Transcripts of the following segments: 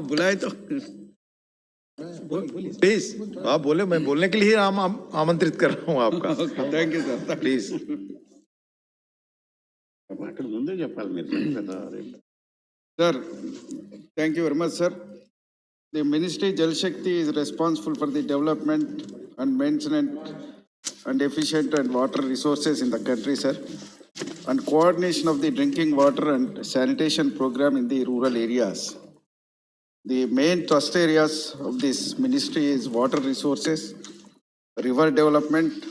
बुलाए तो प्लीज आप बोले, मैं बोलने के लिए आमंत्रित कर रहा हूँ आपका. Thank you sir. Please. Sir, thank you very much, sir. The Ministry Jal Shakti is responsible for the development and maintenance and efficient and water resources in the country, sir, and coordination of the drinking water and sanitation program in the rural areas. The main trust areas of this ministry is water resources, river development,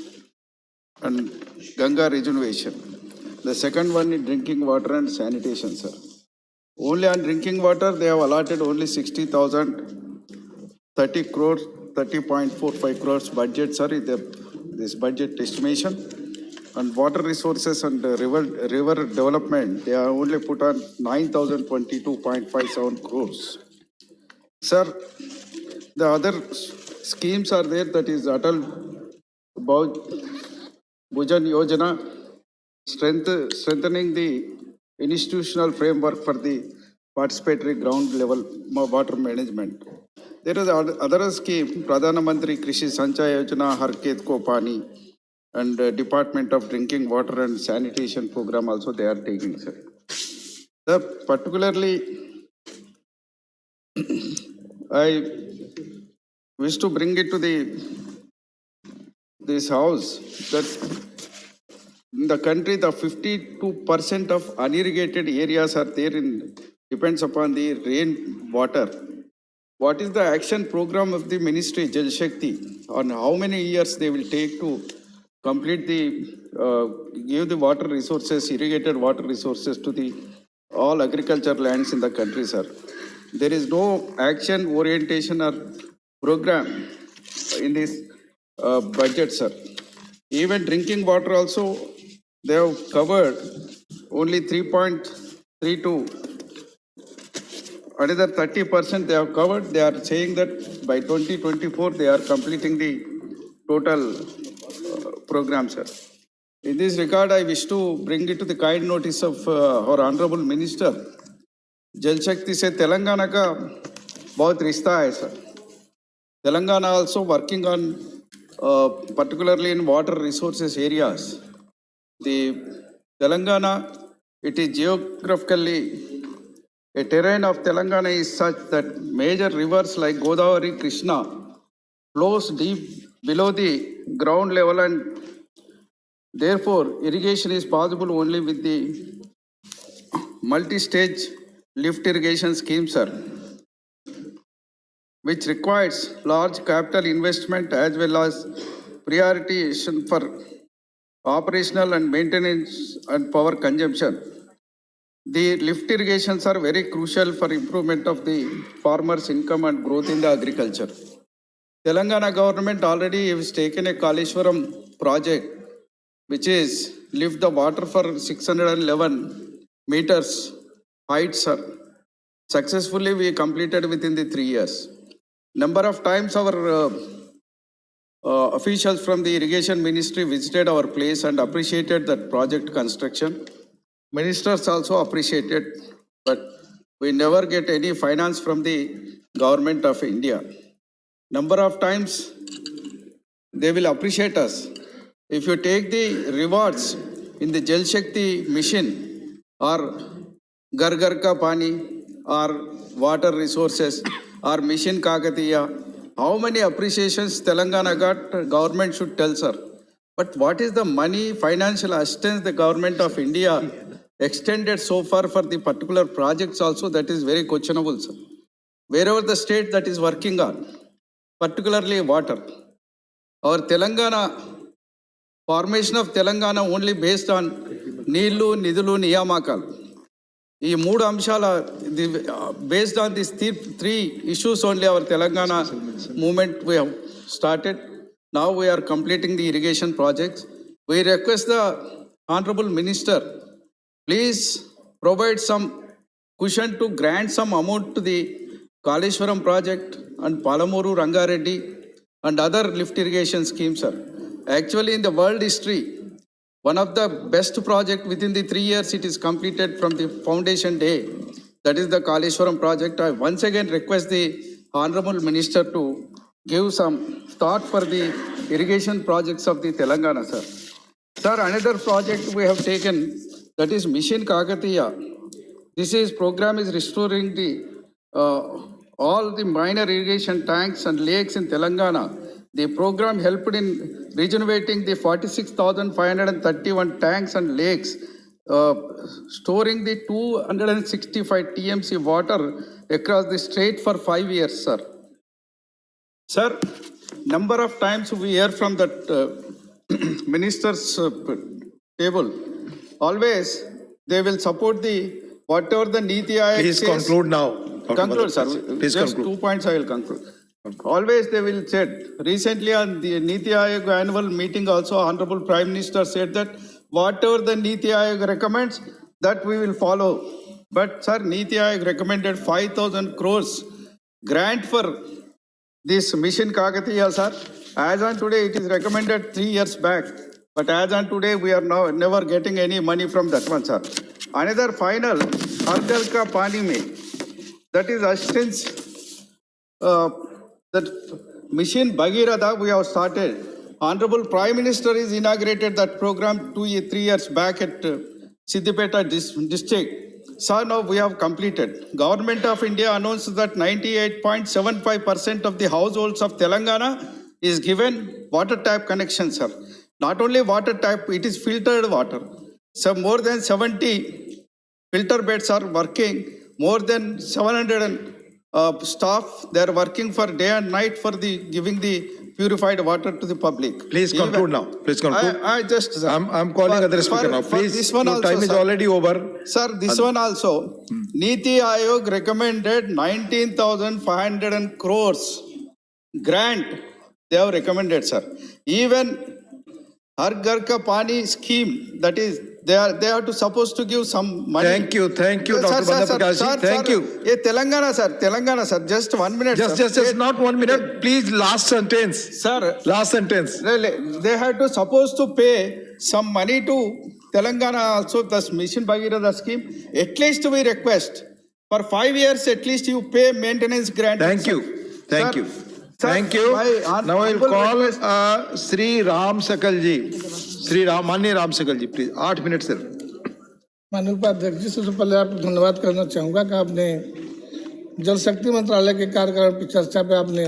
and Ganga regeneration. The second one is drinking water and sanitation, sir. Only on drinking water, they have allotted only 60,000, 30 crores, 30.45 crores budget, sir, this budget estimation. And water resources and river development, they are only put on 9,022.57 crores. Sir, the other schemes are there, that is Atal Bhujan Yojana, strengthening the institutional framework for the participatory ground level water management. There is other scheme, Pradhana Mantri Krishi Sanchaya Yojana, Har Khet Ko Pani, and Department of Drinking Water and Sanitation Program also they are taking, sir. Sir, particularly, I wish to bring it to this house that in the country, the 52% of unirrigated areas are there depends upon the rain water. What is the action program of the Ministry Jal Shakti on how many years they will take to complete give the water resources, irrigated water resources to all agriculture lands in the country, sir? There is no action orientation or program in this budget, sir. Even drinking water also, they have covered only 3.32. Another 30% they have covered. They are saying that by 2024 they are completing the total program, sir. In this regard, I wish to bring it to the kind notice of our Honorable Minister. जल शक्ति से तेलंगाना का बहुत रिश्ता है, sir. Telangana also working on particularly in water resources areas. The Telangana, it is geographically, a terrain of Telangana is such that major rivers like Godavari, Krishna flows deep below the ground level, and therefore irrigation is possible only with the multi-stage lift irrigation scheme, sir, which requires large capital investment as well as prioritization for operational and maintenance and power consumption. The lift irrigations are very crucial for improvement of the farmers' income and growth in the agriculture. Telangana government already has taken a Kaleshwaram project, which is lift the water for 611 meters height, sir. Successfully, we completed within the 3 years. Number of times our officials from the irrigation ministry visited our place and appreciated that project construction. Ministers also appreciated, but we never get any finance from the government of India. Number of times they will appreciate us. If you take the rewards in the Jal Shakti mission or Gar Gar Ka Pani or water resources or Mission Kakatiya, how many appreciations Telangana got, government should tell, sir. But what is the money, financial assistance the government of India extended so far for the particular projects also, that is very questionable, sir. Wherever the state that is working on, particularly water, our Telangana, formation of Telangana only based on Nilu, Nidulu, Niyamakal. ఈ మూడు అంశాల based on these three issues only our Telangana movement we have started. Now we are completing the irrigation projects. We request the Honorable Minister, please provide some cushion to grant some amount to the Kaleshwaram project and Palamuru Rangareddy and other lift irrigation schemes, sir. Actually, in the world history, one of the best project within the 3 years it is completed from the foundation day. That is the Kaleshwaram project. I once again request the Honorable Minister to give some thought for the irrigation projects of the Telangana, sir. Sir, another project we have taken, that is Mission Kakatiya. This is program is restoring the all the minor irrigation tanks and lakes in Telangana. The program helped in regenerating the 46,531 tanks and lakes, storing the 265 TMC water across the state for 5 years, sir. Sir, number of times we hear from that minister's table, always they will support the whatever the Niti Aayog Please says. conclude now. Dr. Conclude, sir. Madhav. Please Just conclude. 2 points I will conclude. Always they will said, recently on the Niti Aayog annual meeting also, Honorable Prime Minister said that whatever the Niti Aayog recommends, that we will follow. But sir, Niti Aayog recommended 5,000 crores grant for this Mission Kakatiya, sir. As on today, it is recommended 3 years back. But as on today, we are now never getting any money from that one, sir. Another final, Har Ghar Ka Pani Mein, that is assistance, that Mission Bhagiratha we have started. Honorable Prime Minister is inaugurated that program 3 years back at Siddipeta district. Sir, now we have completed. Government of India announced that 98.75% of the households of Telangana is given water tap connection, sir. Not only water tap, it is filtered water. So more than 70 filter beds are working. More than 700 staff, they are working for day and night for the giving the purified water to the public. Please conclude now. Please conclude. I just, sir, I'm calling other speaker now. for Please, this one your also, time is sir. already over. Sir, this one also, Niti Aayog recommended 19,500 crores grant. They have recommended, sir. Even Har Ghar Ka Pani scheme, that is, they are to supposed to give some money. Thank you, Dr. Madhav Prakash ji. Thank you. Ye Telangana, sir, just 1 minute. Just not 1 minute. Please, last sentence. Sir, Last sentence. they have to supposed to pay some money to Telangana also, this Mission Bhagiratha scheme. At least we request for 5 years, at least you pay maintenance grant. Thank you. Thank Sir, you. sir, Thank you. my Now I will humble call request- Sri Ram Sakal ji. माननीय राम सकल जी, please 8 minute सिर्फ। माननीय उपाध्यक्ष जी, सबसे पहले आपको धन्यवाद करना चाहूँगा कि आपने जल शक्ति मंत्रालय के कार्यक्रम की चर्चा पे आपने